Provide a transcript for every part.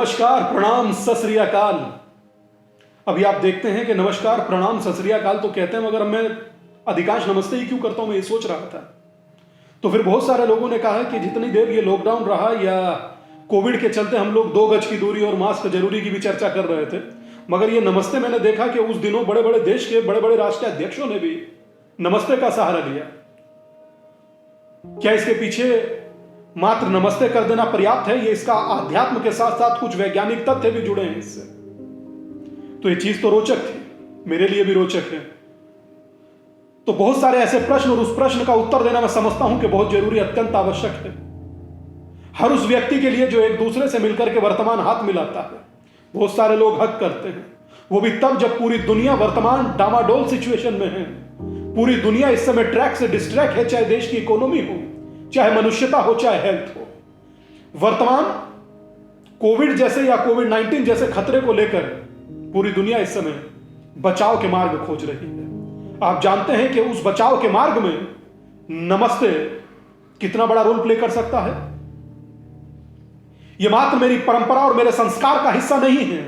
नमस्कार, प्रणाम, सत श्री अकाल। अभी आप देखते हैं कि नमस्कार, प्रणाम, सत श्री अकाल तो कहते हैं, मगर मैं अधिकांश नमस्ते ही क्यों करता हूं, मैं ये सोच रहा था। तो फिर बहुत सारे लोगों ने कहा है कि जितनी देर ये लॉकडाउन रहा या कोविड के चलते हम लोग 2 गज की दूरी और मास्क जरूरी की भी चर्चा कर रहे थे, मगर ये नमस्ते मैंने देखा कि उस दिनों बड़े बड़े देश के बड़े बड़े राष्ट्रीय अध्यक्षों ने भी नमस्ते का सहारा लिया। क्या इसके पीछे मात्र नमस्ते कर देना पर्याप्त है? ये इसका आध्यात्म के साथ साथ कुछ वैज्ञानिक तथ्य भी जुड़े हैं इससे। तो ये चीज तो रोचक थी, मेरे लिए भी रोचक है। तो बहुत सारे ऐसे प्रश्न और उस प्रश्न का उत्तर देना मैं समझता हूं कि बहुत जरूरी, अत्यंत आवश्यक है हर उस व्यक्ति के लिए जो एक दूसरे से मिलकर के वर्तमान हाथ मिलाता है। बहुत सारे लोग हक करते हैं, वो भी तब जब पूरी दुनिया वर्तमान डामाडोल सिचुएशन में है। पूरी दुनिया इस समय ट्रैक से डिस्ट्रैक्ट है, चाहे देश की इकोनॉमी हो, चाहे मनुष्यता हो, चाहे हेल्थ हो। वर्तमान कोविड जैसे या कोविड-19 जैसे खतरे को लेकर पूरी दुनिया इस समय बचाव के मार्ग खोज रही है। आप जानते हैं कि उस बचाव के मार्ग में नमस्ते कितना बड़ा रोल प्ले कर सकता है। यह मात्र मेरी परंपरा और मेरे संस्कार का हिस्सा नहीं है,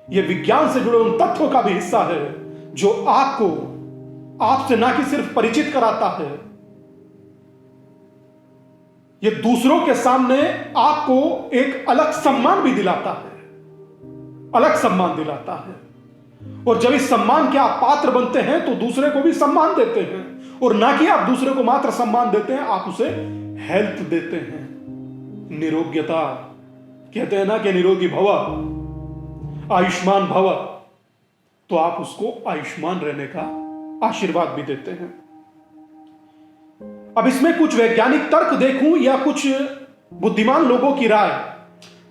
यह विज्ञान से जुड़े उन तथ्यों का भी हिस्सा है जो आपको आपसे ना कि सिर्फ परिचित कराता है, यह दूसरों के सामने आपको एक अलग सम्मान भी दिलाता है, अलग सम्मान दिलाता है। और जब इस सम्मान के आप पात्र बनते हैं तो दूसरे को भी सम्मान देते हैं, और ना कि आप दूसरे को मात्र सम्मान देते हैं, आप उसे हेल्थ देते हैं, निरोग्यता। कहते हैं ना कि निरोगी भव, आयुष्मान भव, तो आप उसको आयुष्मान रहने का आशीर्वाद भी देते हैं। अब इसमें कुछ वैज्ञानिक तर्क देखूं या कुछ बुद्धिमान लोगों की राय,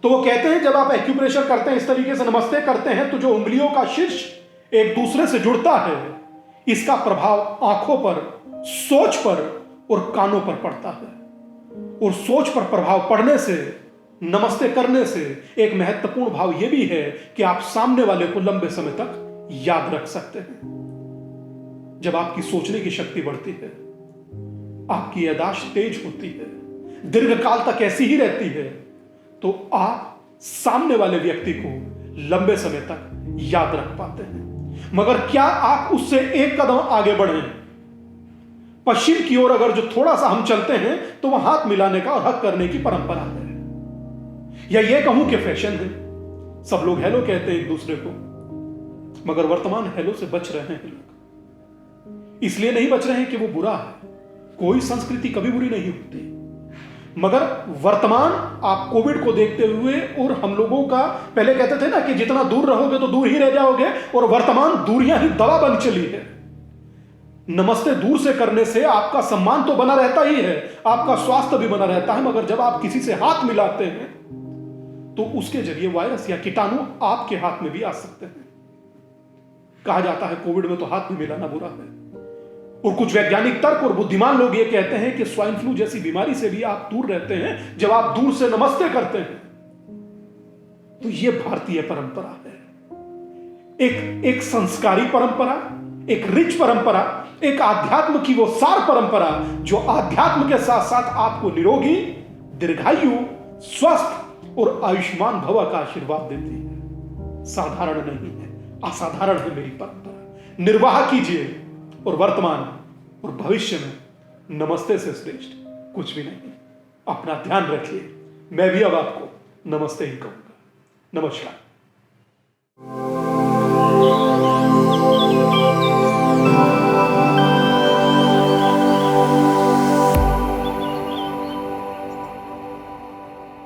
तो वो कहते हैं जब आप एक्यूप्रेशर करते हैं, इस तरीके से नमस्ते करते हैं, तो जो उंगलियों का शीर्ष एक दूसरे से जुड़ता है, इसका प्रभाव आंखों पर, सोच पर और कानों पर पड़ता है। और सोच पर प्रभाव पड़ने से, नमस्ते करने से एक महत्वपूर्ण भाव यह भी है कि आप सामने वाले को लंबे समय तक याद रख सकते हैं। जब आपकी सोचने की शक्ति बढ़ती है, आपकी याददाश्त तेज होती है, दीर्घकाल तक ऐसी ही रहती है, तो आप सामने वाले व्यक्ति को लंबे समय तक याद रख पाते हैं। मगर क्या आप उससे एक कदम आगे बढ़े? पश्चिम की ओर अगर जो थोड़ा सा हम चलते हैं तो वह हाथ मिलाने का और हक करने की परंपरा है, या यह कहूं कि फैशन है। सब लोग हेलो कहते हैं एक दूसरे को, मगर वर्तमान हेलो से बच रहे हैं लोग। इसलिए नहीं बच रहे हैं कि वो बुरा है, कोई संस्कृति कभी बुरी नहीं होती, मगर वर्तमान आप कोविड को देखते हुए, और हम लोगों का पहले कहते थे ना कि जितना दूर रहोगे तो दूर ही रह जाओगे, और वर्तमान दूरियां ही दवा बन चली है। नमस्ते दूर से करने से आपका सम्मान तो बना रहता ही है, आपका स्वास्थ्य भी बना रहता है, मगर जब आप किसी से हाथ मिलाते हैं तो उसके जरिए वायरस या कीटाणु आपके हाथ में भी आ सकते हैं। कहा जाता है कोविड में तो हाथ भी मिलाना बुरा है। और कुछ वैज्ञानिक तर्क और बुद्धिमान लोग ये कहते हैं कि स्वाइन फ्लू जैसी बीमारी से भी आप दूर रहते हैं जब आप दूर से नमस्ते करते हैं। तो यह भारतीय परंपरा है, एक संस्कारी परंपरा, एक रिच परंपरा, एक आध्यात्म की वो सार परंपरा जो आध्यात्म के साथ साथ आपको निरोगी, दीर्घायु, स्वस्थ और आयुष्मान भव का आशीर्वाद देती है। साधारण नहीं है, असाधारण है मेरी परंपरा। निर्वाह कीजिए, और वर्तमान और भविष्य में नमस्ते से श्रेष्ठ कुछ भी नहीं। अपना ध्यान रखिए। मैं भी अब आपको नमस्ते ही कहूंगा। नमस्कार।